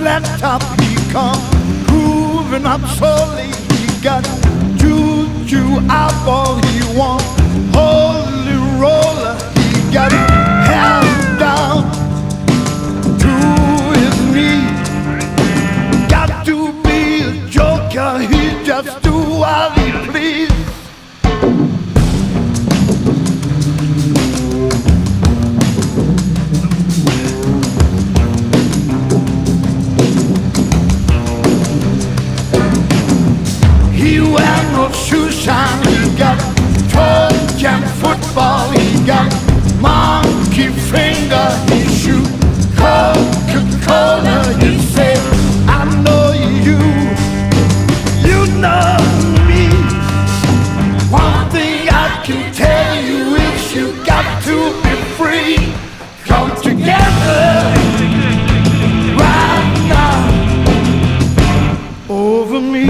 flat top he come, grooving up slowly. He got juju eyeball he want, holy roller. He got hands down to his knee. Got to be a joker, he just do what he please. He wear no shoe shine, he got toe jam football, he got monkey finger, he shoot Coca-Cola, he say, I know you, you know me. One thing I can tell you is you got to be free. Come together right now over me.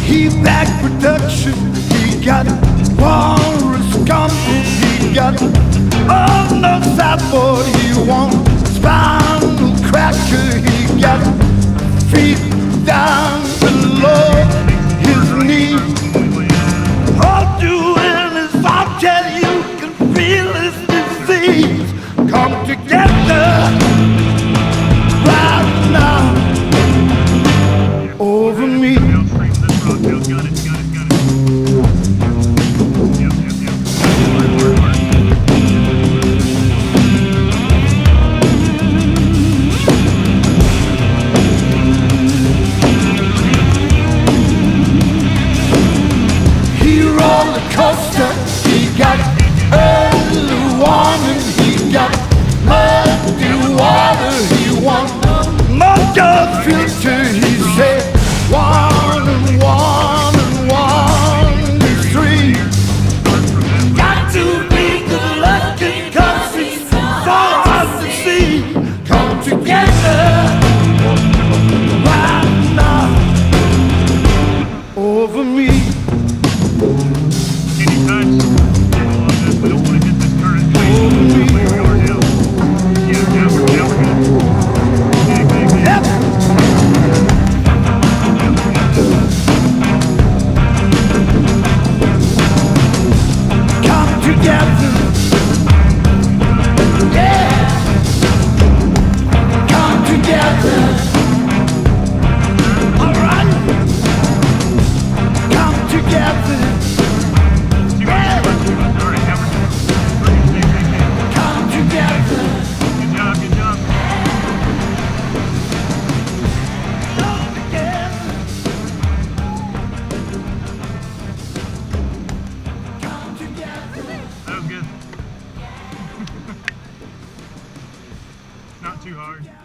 He back production, he got walrus gumbo, he got oh no sideboard, he want spinal cracker, he got feet down below his knee. Hold you in his object, you can feel his disease. Come together right now over me. Got it. He roller coaster, he got early warning, he got muddy water, he want motor filter, he said, one and one and one is three. Got to be good looking, cause he's so hard to see. Come together right now over me. Any touch? We don't want to hit this current thing. We are now. Yeah, now we're good. Yep. Together, yeah, come together, all right, come together, yeah, come together, good job, come together, come together. That was good. Not too hard.